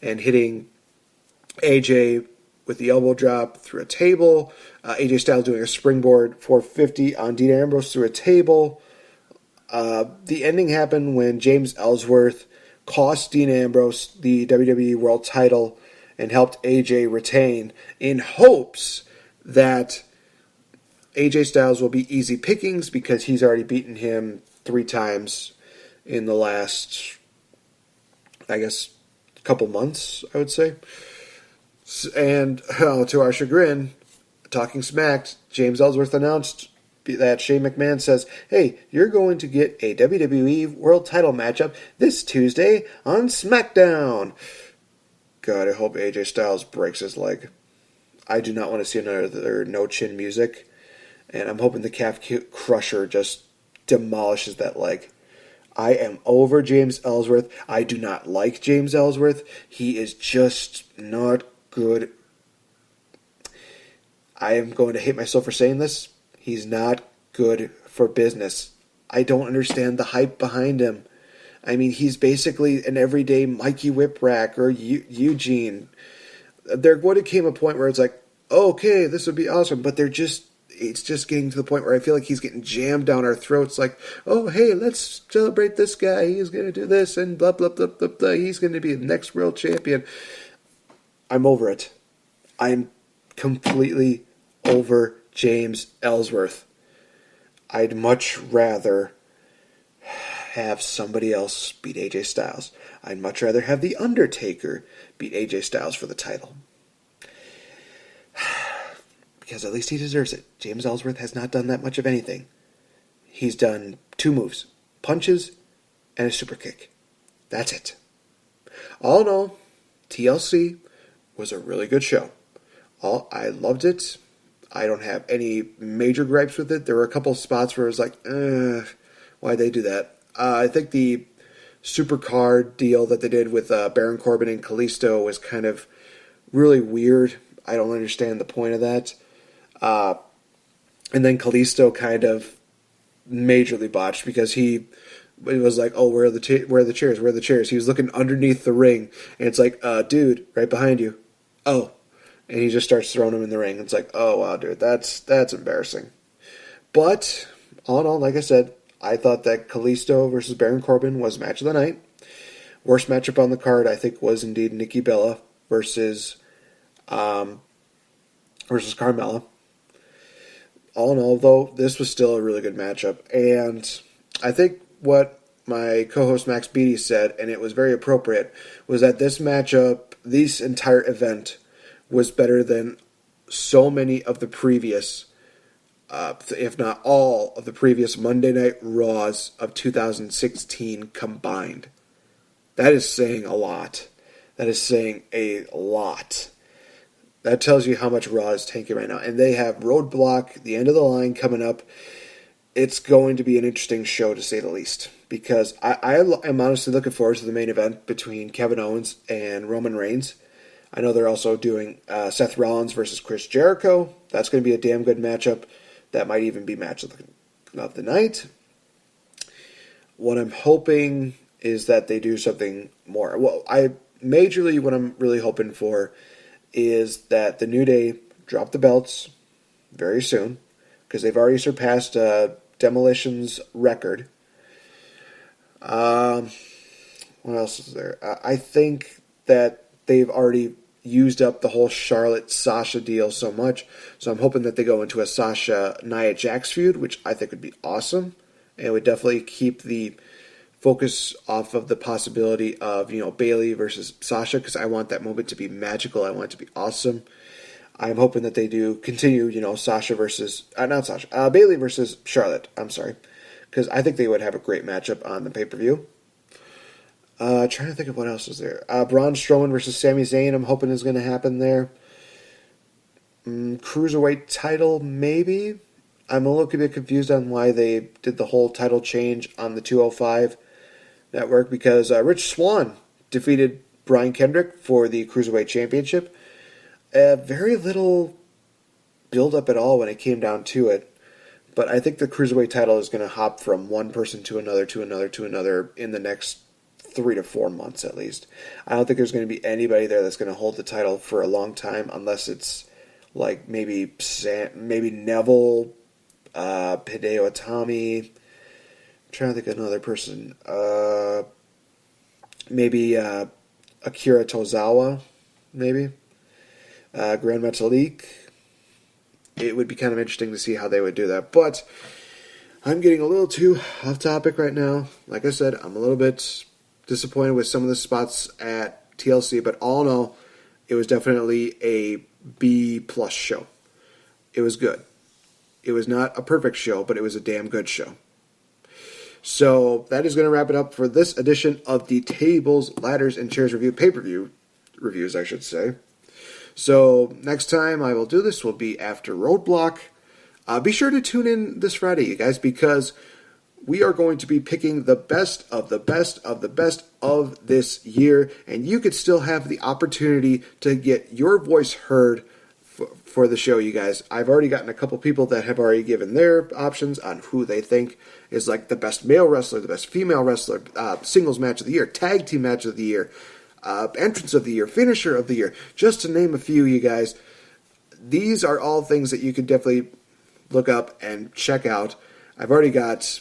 and hitting AJ with the elbow drop through a table. AJ Styles doing a springboard 450 on Dean Ambrose through a table. The ending happened when James Ellsworth cost Dean Ambrose the WWE World title and helped AJ retain in hopes that AJ Styles will be easy pickings because he's already beaten him 3 times in the last, I guess, couple months, I would say. And to our chagrin, talking smack, James Ellsworth announced that Shane McMahon says, hey, you're going to get a WWE World title matchup this Tuesday on SmackDown. God, I hope AJ Styles breaks his leg. I do not want to see another no-chin music. And I'm hoping the calf crusher just demolishes that leg. I am over James Ellsworth. I do not like James Ellsworth. He is just not good. I am going to hate myself for saying this. He's not good for business. I don't understand the hype behind him. I mean, he's basically an everyday Mikey Whipwreck or Eugene. There would have came a point where it's like, okay, this would be awesome, but it's just getting to the point where I feel like he's getting jammed down our throats like, oh, hey, let's celebrate this guy. He's going to do this and blah, blah, blah, blah, blah. He's going to be the next world champion. I'm over it. I'm completely over James Ellsworth. I'd much rather have somebody else beat AJ Styles. I'd much rather have The Undertaker beat AJ Styles for the title. Because at least he deserves it. James Ellsworth has not done that much of anything. He's done 2 moves. Punches and a super kick. That's it. All in all, TLC was a really good show. I loved it. I don't have any major gripes with it. There were a couple spots where it was like, why'd they do that? I think the supercard deal that they did with Baron Corbin and Kalisto was kind of really weird. I don't understand the point of that. And then Kalisto kind of majorly botched because it was like, oh, where are the chairs? Where are the chairs? He was looking underneath the ring, and it's like, dude, right behind you. Oh. And he just starts throwing them in the ring. It's like, oh, wow, dude, that's embarrassing. But, all in all, like I said, I thought that Kalisto versus Baron Corbin was match of the night. Worst matchup on the card, I think, was indeed Nikki Bella versus Carmella. All in all, though, this was still a really good matchup. And I think what my co-host Max Beatty said, and it was very appropriate, was that this matchup, this entire event, was better than so many of the previous, if not all of the previous Monday Night Raws of 2016 combined. That is saying a lot. That is saying a lot. That tells you how much Raw is tanking right now. And they have Roadblock, the end of the line coming up. It's going to be an interesting show, to say the least. Because I am honestly looking forward to the main event between Kevin Owens and Roman Reigns. I know they're also doing Seth Rollins versus Chris Jericho. That's going to be a damn good matchup. That might even be match of the night. What I'm hoping is that they do something more. Well, majorly what I'm really hoping for is that the New Day drop the belts very soon, because they've already surpassed Demolition's record. What else is there? I think that they've already used up the whole Charlotte-Sasha deal so much, so I'm hoping that they go into a Sasha-Nia Jax feud, which I think would be awesome, and would definitely keep the focus off of the possibility of, Bayley versus Sasha, because I want that moment to be magical. I want it to be awesome. I'm hoping that they do continue, Sasha versus, Bayley versus Charlotte, I'm sorry, because I think they would have a great matchup on the pay-per-view. Trying to think of what else is there. Braun Strowman versus Sami Zayn, I'm hoping is going to happen there. Cruiserweight title, maybe. I'm a little bit confused on why they did the whole title change on the 205 network, because Rich Swann defeated Brian Kendrick for the Cruiserweight Championship. Very little build-up at all when it came down to it. But I think the Cruiserweight title is going to hop from one person to another in the next 3 to 4 months at least. I don't think there's going to be anybody there that's going to hold the title for a long time unless it's like maybe Neville, Hideo Itami. I'm trying to think of another person. Maybe Akira Tozawa, maybe. Grand Metalik. It would be kind of interesting to see how they would do that. But I'm getting a little too off topic right now. Like I said, I'm a little bit disappointed with some of the spots at TLC, but all in all, it was definitely a B+ show. It was good. It was not a perfect show, but it was a damn good show. So that is going to wrap it up for this edition of the Tables, Ladders, and Chairs review, pay-per-view reviews, I should say. So next time I will do this will be after Roadblock. Be sure to tune in this Friday, you guys, because we are going to be picking the best of the best of the best of this year, and you could still have the opportunity to get your voice heard for the show, you guys. I've already gotten a couple people that have already given their options on who they think is like the best male wrestler, the best female wrestler, singles match of the year, tag team match of the year, entrance of the year, finisher of the year, just to name a few, you guys. These are all things that you could definitely look up and check out. I've already got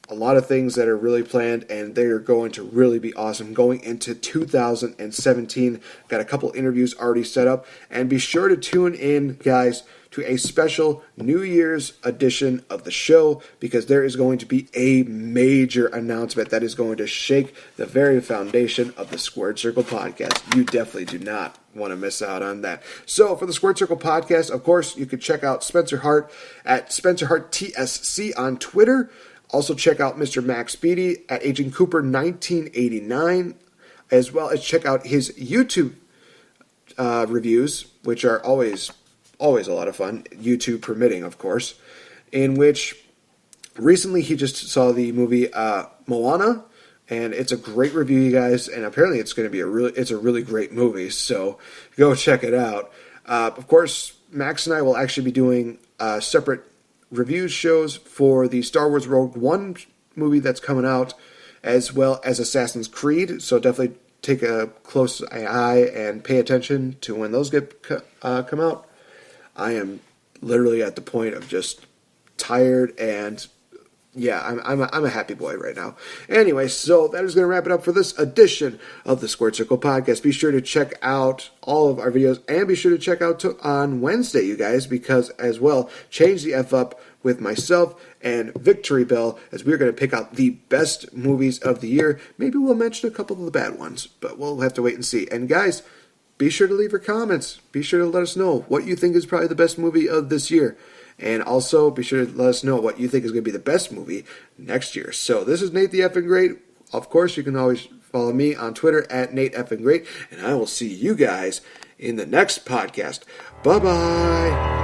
a lot of things that are really planned, and they're going to really be awesome going into 2017. Got a couple interviews already set up, and be sure to tune in, guys, to a special New Year's edition of the show, because there is going to be a major announcement that is going to shake the very foundation of the Squared Circle podcast. You definitely do not want to miss out on that. So for the Squared Circle podcast, of course, you could check out Spencer Hart at Spencer Hart TSC on Twitter. Also check out Mr. Max Beatty at Agent Cooper 1989, as well as check out his YouTube reviews, which are always a lot of fun, YouTube permitting, of course, in which recently he just saw the movie Moana, and it's a great review, you guys, and apparently it's going to be a really great movie, so go check it out. Of course, Max and I will actually be doing separate review shows for the Star Wars Rogue One movie that's coming out, as well as Assassin's Creed, so definitely take a close eye and pay attention to when those come out. I am literally at the point of just tired, and yeah, I'm a happy boy right now. Anyway, so that is going to wrap it up for this edition of the Squared Circle podcast. Be sure to check out all of our videos, and be sure to check out on Wednesday, you guys, because as well, Change the F Up with myself and Victory Bell, as we're going to pick out the best movies of the year. Maybe we'll mention a couple of the bad ones, but we'll have to wait and see. And guys, be sure to leave your comments. Be sure to let us know what you think is probably the best movie of this year. And also, be sure to let us know what you think is going to be the best movie next year. So, this is Nate the Effing Great. Of course, you can always follow me on Twitter at Nate Effing Great. And I will see you guys in the next podcast. Bye-bye.